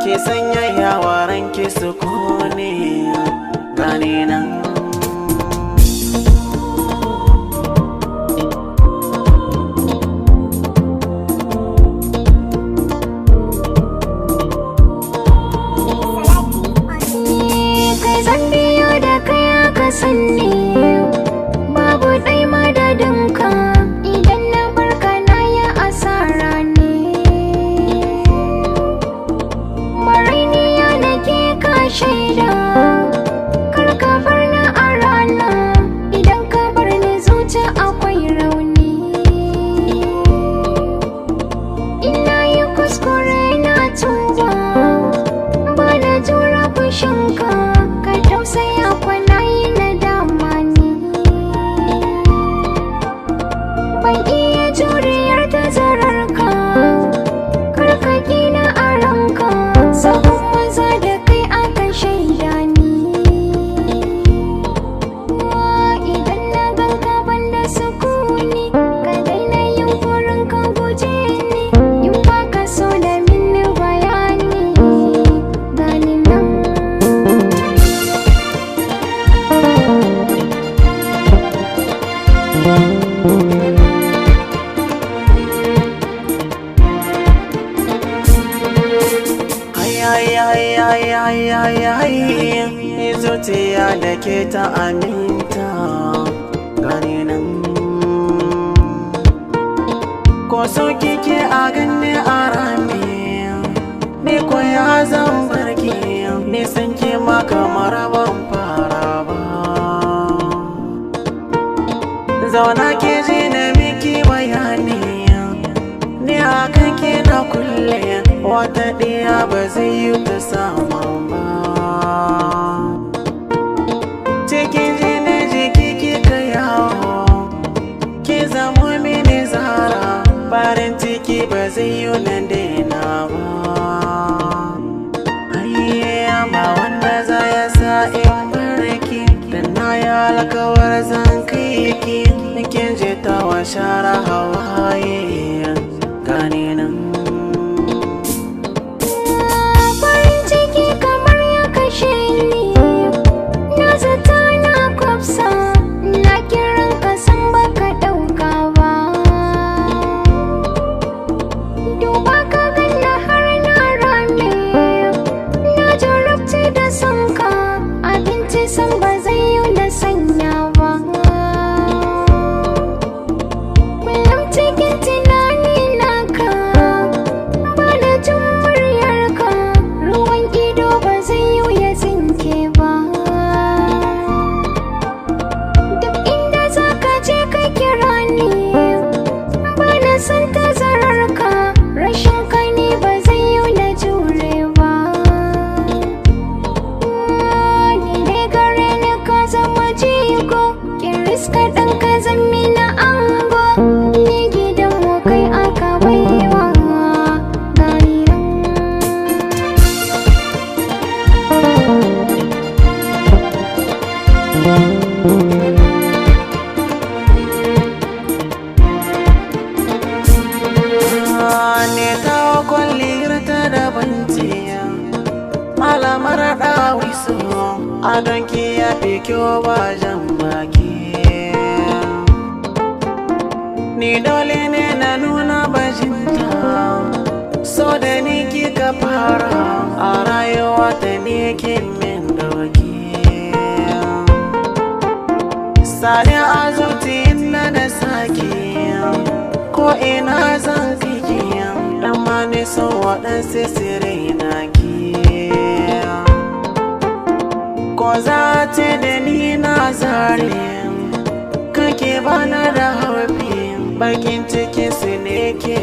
Ke sanya yawaran ki sukuni gane nan. Kai zan biyo da kai aka sanni, babu ɗai madadinka. Idan na barka na yi asara ne. Marainiya nake ka shaida, kar ka bar ni a rana. Idan ka bar ni zuci akwai rauni. Ina yi kuskure na tuba, ba na jura fushinka. Ka tausaya kwana yi nadama ni. Ban iya juriyar tazararka, kar ka gina a ranka. Sabon maza da kai aka shaida ni. Idan na ganka banda sukuni, ka daina yin burin ka guje ni. In ba ka so da mini bayani, gani nan. Zuciya da ke ta aminta gane nan. Ko so kike a ganni a rami, ni ko ya zan barki. Ni san ke ma kamar ban fara ba. Zauna ke ji na miki bayani, ni a kan ke na kulle. Wata ɗaya ba zai yi ta sama ba. Cikin jini jiki kika yawo, ki zamo mini zara. Farin ciki ba zai yi nan daina ba. Ba wanda za ya sa in barki, dan na yi alkawar zan kai ki. Kin je ta wa shara hawaye gane nan. Farin ciki kamar ya kashe ni, na zata na kwafsa. Na kiran ka san baka ɗauka ba. Duba ka ganna har na rame, na jarabta da sanka. Abinci san ba zai yi da sanya ba. Kullum cikin tunani naka, ba da jin muryarka. Ruwan ido ba zai yi ya tsinke ba. Duk inda za ka je ka kira ni, ba na san tazararka. Rashin ka ne ba zai yi na jure ba. Ni dai gare ni ka zama jigo, kiris kaɗan ka zammi na ango. Ni gidan mu kai aka baiwa gani nan. Ne ta kwalliyar ta da banciya, malamar ɗawisu. Adon ki ya fi kyau ba jan baki. Ni dole ne na nuna bajinta, so da ni kika fara. A rayuwa ta ne kin min doki. Sani a zuciyin na da sake, ko ina zan kiki. Dan ma ni so waɗansu sirai na ki. Ko za ta da ni na zare, kake bana da haufi. Bakin cikin su ne ke